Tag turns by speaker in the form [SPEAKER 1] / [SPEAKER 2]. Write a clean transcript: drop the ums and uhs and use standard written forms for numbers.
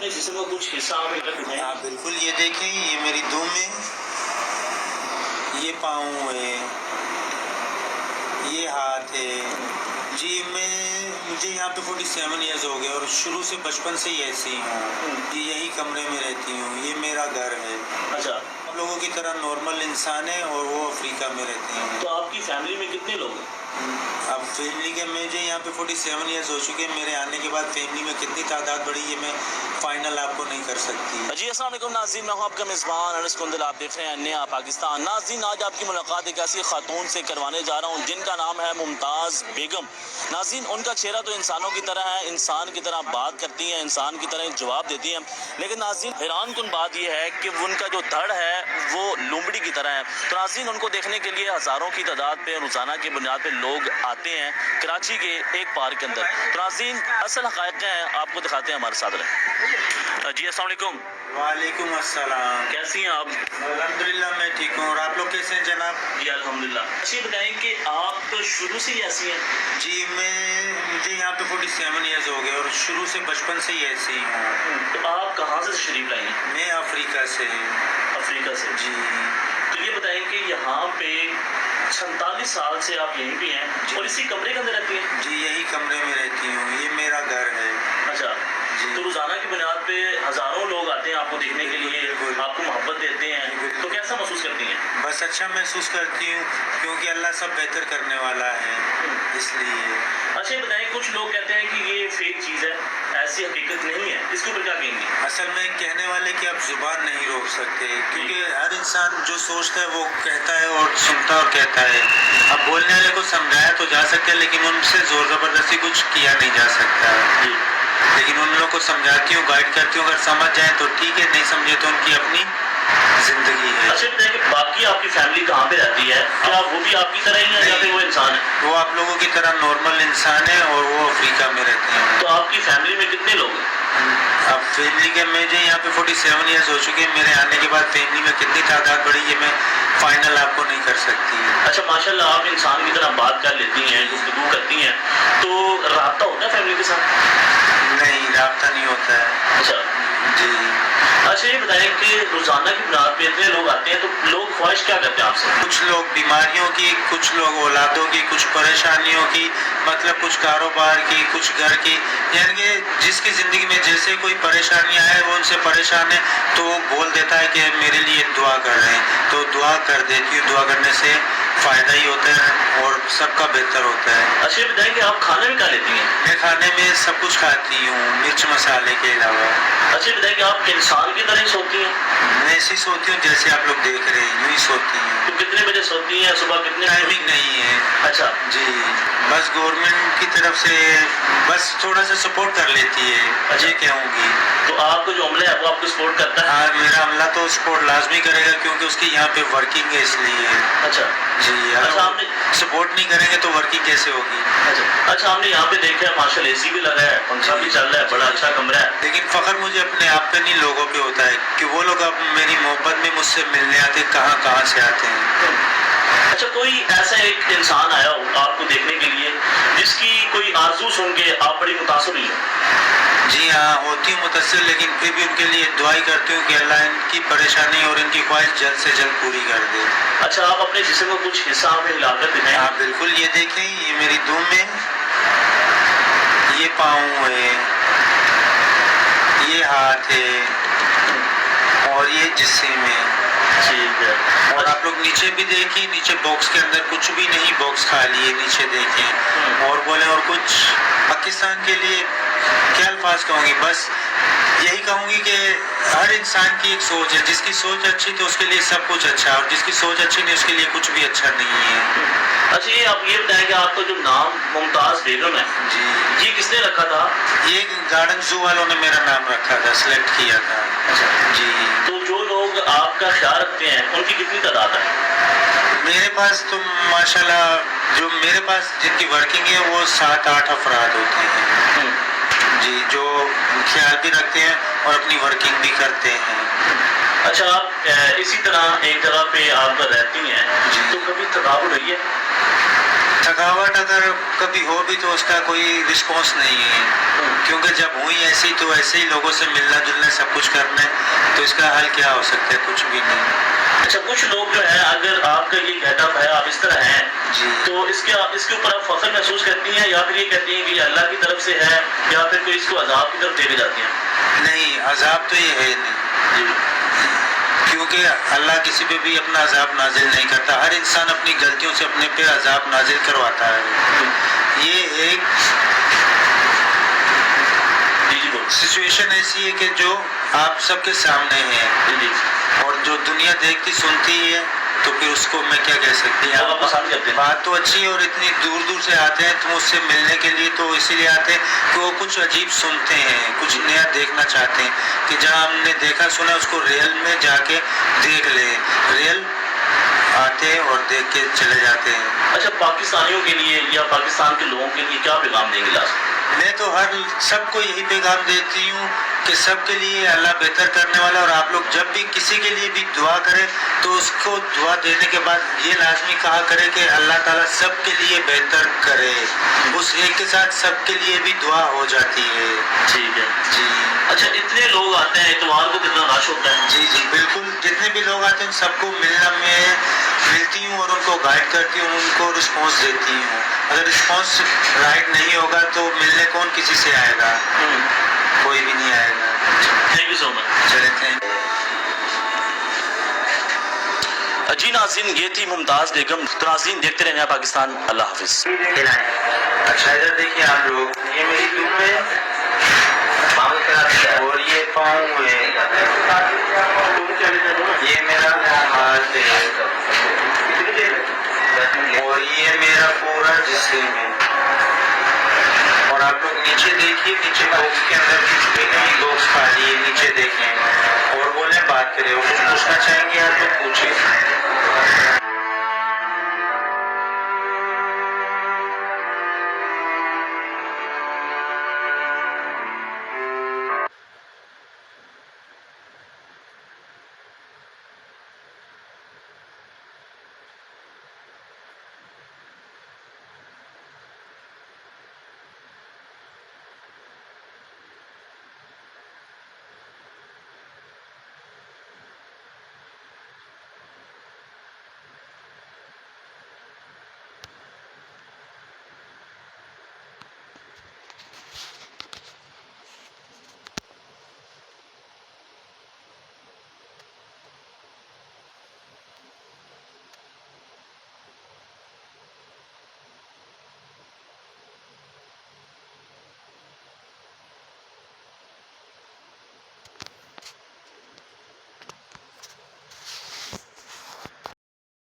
[SPEAKER 1] अपने जिस्म का कुछ हिस्सा हमें दिखाएं?
[SPEAKER 2] हाँ बिल्कुल, ये देखें, ये मेरी दुम है, ये पाँव है, ये हाथ है जी। मुझे यहाँ पे 47 ईयर्स हो गए और शुरू से बचपन से ही ऐसे ही हूँ। ये यही कमरे में रहती हूँ, ये मेरा घर है।
[SPEAKER 1] अच्छा,
[SPEAKER 2] हम लोगों की तरह नॉर्मल इंसान है और वो अफ्रीका में रहते हैं।
[SPEAKER 1] तो आपकी फैमिली में कितने लोग हैं?
[SPEAKER 2] अब फैमिली के मुझे यहाँ पे 47 ईयर्स हो चुके हैं। मेरे आने के बाद फैमिली में कितनी तादाद बढ़ी है मैं फाइनल आपको नहीं कर सकती।
[SPEAKER 1] जी अस्सलाम वालेकुम नाज़रीन, मैं हूं आपका मेज़बान अनस कुंदल। आप देख रहे हैं नया पाकिस्तान। नाज़रीन, आज आपकी मुलाकात एक ऐसी खातून से करवाने जा रहा हूं जिनका नाम है मुमताज़ बेगम। नाज़रीन, उनका चेहरा तो इंसानों की तरह है, इंसान की तरह बात करती हैं, इंसान की तरह जवाब देती हैं, लेकिन नाज़रीन हैरान कुन बात यह है कि उनका जो धड़ है वो लुमड़ी की तरह है। तो नाज़रीन, उनको देखने के लिए हज़ारों की तादाद पे रोज़ाना की बुनियाद पर लोग आते हैं कराची के एक पार्क के अंदर। तो नाज़रीन, असल हक़ाइक़ हैं, आपको दिखाते हैं, हमारे साथ रहें। जी अस्सलाम वालेकुम।
[SPEAKER 2] वालेकुम अस्सलाम।
[SPEAKER 1] कैसी हैं आप?
[SPEAKER 2] अल्हम्दुलिल्लाह मैं ठीक हूँ, और आप लोग कैसे हैं जनाब?
[SPEAKER 1] जी अल्हम्दुलिल्लाह। अच्छा बताएं कि आप तो शुरू से ही ऐसी हैं?
[SPEAKER 2] जी मुझे यहाँ पे 47 ईयर्स हो गए और शुरू से बचपन से ही ऐसे ही हूँ।
[SPEAKER 1] तो आप कहाँ से तशरीफ लाई हैं?
[SPEAKER 2] मैं अफ्रीका से।
[SPEAKER 1] अफ्रीका से।
[SPEAKER 2] जी।
[SPEAKER 1] तो ये बताएं कि यहाँ पे 47 साल से आप यहीं पे हैं और इसी कमरे के अंदर रहती हैं?
[SPEAKER 2] जी यही कमरे में रहती हूँ, ये मेरा घर है।
[SPEAKER 1] अच्छा, तो रोज़ाना की बुनियाद पे हज़ारों लोग आते हैं आपको देखने के लिए, आपको मोहब्बत देते हैं, तो कैसा महसूस करती हैं?
[SPEAKER 2] बस अच्छा महसूस करती हूँ, क्योंकि अल्लाह सब बेहतर करने वाला है, इसलिए।
[SPEAKER 1] अच्छा ये बताएं, कुछ लोग कहते हैं कि ये फेक चीज़ है, ऐसी हकीकत नहीं है, इसके ऊपर क्या कहेंगे?
[SPEAKER 2] असल में कहने वाले की आप जुबान नहीं रोक सकते, क्योंकि हर इंसान जो सोचता है वो कहता है और सुनता और कहता है। अब बोलने वाले को समझाया तो जा सकता है, लेकिन उनसे जोर ज़बरदस्ती कुछ किया नहीं जा सकता। लेकिन उन लोगों को समझाती हूँ, गाइड करती हूँ, अगर समझ जाए तो ठीक है, नहीं समझे तो उनकी अपनी जिंदगी है।
[SPEAKER 1] अच्छा बताइए कि बाकी आपकी फैमिली कहाँ पे रहती है? क्या वो भी आपकी तरह ही है या फिर वो इंसान है?
[SPEAKER 2] वो आप लोगों की तरह नॉर्मल इंसान है और वो अफ्रीका में रहते हैं।
[SPEAKER 1] तो आपकी फैमिली में कितने लोग हैं?
[SPEAKER 2] अब फैमिली के मुझे यहाँ पे 47 ईयर्स हो चुके हैं। मेरे आने के बाद फैमिली में कितनी तादाद बढ़ी है मैं फाइनल आपको नहीं कर सकती।
[SPEAKER 1] अच्छा माशाल्लाह, आप इंसान की तरह बात कर लेती हैं, गुफ्तगू करती हैं, तो राब्ता होता है फैमिली के साथ?
[SPEAKER 2] नहीं, राब्ता नहीं होता है।
[SPEAKER 1] अच्छा
[SPEAKER 2] जी।
[SPEAKER 1] अच्छा ये बताएं कि रोजाना की बुनियाद पे इतने लोग आते हैं, तो लोग ख्वाहिश क्या करते हैं आपसे?
[SPEAKER 2] कुछ लोग बीमारियों की, कुछ लोग औलादों की, कुछ परेशानियों की, मतलब कुछ कारोबार की, कुछ घर की, यानी कि जिसकी ज़िंदगी में जैसे कोई परेशानियां है वो उनसे परेशान है तो वो बोल देता है कि मेरे लिए दुआ कर रहे हैं, तो दुआ कर देती हूँ। दुआ करने से फ़ायदा ही होता है और सबका बेहतर होता है।
[SPEAKER 1] अच्छा ये बताएं कि आप खाना भी खा लेती हैं?
[SPEAKER 2] मैं खाने में सब कुछ खाती हूँ, मिर्च मसाले के अलावा।
[SPEAKER 1] अच्छा ये बताएं कि आप इंसान की तरह ही सोती हैं?
[SPEAKER 2] मैं ऐसी सोती हूँ जैसे आप लोग देख रहे हैं, यूँ ही सोती हूँ।
[SPEAKER 1] तो कितने बजे सोती हैं, सुबह कितने?
[SPEAKER 2] टाइमिंग नहीं है।
[SPEAKER 1] अच्छा
[SPEAKER 2] जी, बस गवर्नमेंट की तरफ से बस थोड़ा सा सपोर्ट कर लेती है।
[SPEAKER 1] अच्छा।
[SPEAKER 2] ये कहूँगी।
[SPEAKER 1] तो आपको जो अमला है वो आपको सपोर्ट करता है?
[SPEAKER 2] हाँ, मेरा अमला तो सपोर्ट लाजमी करेगा, क्योंकि उसकी यहाँ पे वर्किंग है, इसलिए।
[SPEAKER 1] अच्छा
[SPEAKER 2] जी,
[SPEAKER 1] अच्छा आपने
[SPEAKER 2] सपोर्ट नहीं करेंगे तो वर्किंग कैसे होगी?
[SPEAKER 1] अच्छा हमने यहाँ पे देखा है माशाल्लाह एसी भी लगा है, पंखा भी चल रहा है, बड़ा अच्छा कमरा है।
[SPEAKER 2] लेकिन फ़ख्र मुझे अपने आप पे नहीं, लोगों पे होता है कि वो लोग अब मेरी मोहब्बत में मुझसे मिलने आते, कहाँ से आते हैं।
[SPEAKER 1] अच्छा कोई ऐसा एक इंसान आया हो आपको देखने के लिए जिसकी कोई आरज़ू सुन के आप बड़ी मुतासर हुई हो?
[SPEAKER 2] जी हाँ, होती हूँ मुतासर, लेकिन फिर भी उनके लिए दुआई करती हूँ कि अल्लाह इनकी परेशानी और इनकी ख्वाहिश जल्द से जल्द पूरी कर दे।
[SPEAKER 1] अच्छा आप अपने जिस्म का कुछ हिस्सा हमें हिलाकर दिखाएं?
[SPEAKER 2] हाँ बिल्कुल, ये देखें, ये मेरी दुम है, ये पाँव है, ये हाथ है और ये जिस्म है।
[SPEAKER 1] ठीक है।
[SPEAKER 2] और आप लोग नीचे भी देखिए, नीचे बॉक्स के अंदर कुछ भी नहीं, बॉक्स खाली है, नीचे देखें और बोले। और कुछ पाकिस्तान के लिए क्या अल्फाज कहूँगी, बस यही कहूँगी कि हर इंसान की एक सोच है, जिसकी सोच अच्छी तो उसके लिए सब कुछ अच्छा है, और जिसकी सोच अच्छी नहीं उसके लिए कुछ भी अच्छा नहीं है।
[SPEAKER 1] अच्छा ये आप ये बताएं कि आपका जो नाम मुमताज़ बेगम है
[SPEAKER 2] जी,
[SPEAKER 1] ये किसने रखा था?
[SPEAKER 2] ये गार्डन जू वालों ने मेरा नाम रखा था, सिलेक्ट किया था।
[SPEAKER 1] अच्छा
[SPEAKER 2] जी।
[SPEAKER 1] तो जो लोग आपका ख्याल रखते हैं उनकी कितनी तादाद है?
[SPEAKER 2] मेरे पास तो माशाल्लाह जो मेरे पास जिनकी वर्किंग है वो 7-8 अफराद होते हैं। जी, जो ख्याल भी रखते हैं और अपनी वर्किंग भी करते हैं।
[SPEAKER 1] अच्छा आप इसी तरह एक जगह पे आप रहती हैं,
[SPEAKER 2] जी।
[SPEAKER 1] तो कभी थकावट हुई है?
[SPEAKER 2] थकावट अगर कभी हो भी तो उसका कोई रिस्पॉन्स नहीं है, क्योंकि जब हुई ऐसी तो ऐसे ही लोगों से मिलना जुलना सब कुछ करना है, तो इसका हल क्या हो सकता है? कुछ भी नहीं।
[SPEAKER 1] अच्छा, कुछ लोग जो है, अगर आपका ये गेटअप है, आप इस तरह हैं,
[SPEAKER 2] जी।
[SPEAKER 1] तो इसके ऊपर आप फख्र महसूस करती हैं, या फिर ये कहती हैं कि ये अल्लाह की तरफ से है, या फिर कोई इसको अजाब की तरफ देके जाती हैं?
[SPEAKER 2] नहीं, अजाब तो ये है नहीं, क्योंकि अल्लाह किसी पे भी अपना अजाब नाजिल नहीं करता। हर इंसान अपनी गलतियों से अपने पे अजाब नाजिल करवाता है। ये एक सिचुएशन ऐसी है कि जो आप सबके सामने है, और जो दुनिया देखती सुनती है, तो फिर उसको मैं क्या कह सकती हूँ। बात तो अच्छी है, और इतनी दूर दूर से आते हैं तो मुझसे मिलने के लिए, तो इसीलिए आते हैं कि वो कुछ अजीब सुनते हैं, कुछ नया देखना चाहते हैं, कि जहाँ हमने देखा सुना उसको रियल में जाके देख ले। रियल आते हैं और देख के चले जाते हैं।
[SPEAKER 1] अच्छा, पाकिस्तानियों के लिए या पाकिस्तान के लोगों के लिए क्या पैगाम देंगे लास्ट?
[SPEAKER 2] मैं तो हर सबको यही पैगाम देती हूँ कि सबके लिए अल्लाह बेहतर करने वाला, और आप लोग जब भी किसी के लिए भी दुआ करें तो उसको दुआ देने के बाद ये लाजमी कहा करें कि अल्लाह ताला सबके लिए बेहतर करे। उस एक के साथ सबके लिए भी दुआ हो जाती है।
[SPEAKER 1] ठीक है
[SPEAKER 2] जी।
[SPEAKER 1] अच्छा, इतने लोग आते हैं इतवार को, कितना रश होता है?
[SPEAKER 2] जी जी बिल्कुल, जितने भी लोग आते हैं सबको मिलती हूँ और उनको गाइड करती हूँ, उनको रिस्पॉन्स देती हूँ। अगर रिस्पॉन्स राइट नहीं होगा तो मिलने कौन किसी से आएगा? कोई भी नहीं आएगा।
[SPEAKER 1] Thank you so much.
[SPEAKER 2] चले, थैंक यू।
[SPEAKER 1] जी नाज़रीन, ये थी मुमताज़ बेगम। तो नाज़रीन, देखते रहना पाकिस्तान। अल्लाह हाफिज़।
[SPEAKER 2] अच्छा, इधर देखिए आप लोग, ये मेरी धूप है और ये पाँव है, ये मेरा हाथ है, और ये मेरा पूरा जिस्म है। और आप लोग नीचे देखिए, नीचे बॉक्स के अंदर कुछ भी नहीं, बॉक्स खाली है, नीचे देखें और बोले बात करें, और कुछ पूछना चाहेंगे आप लोग पूछिए।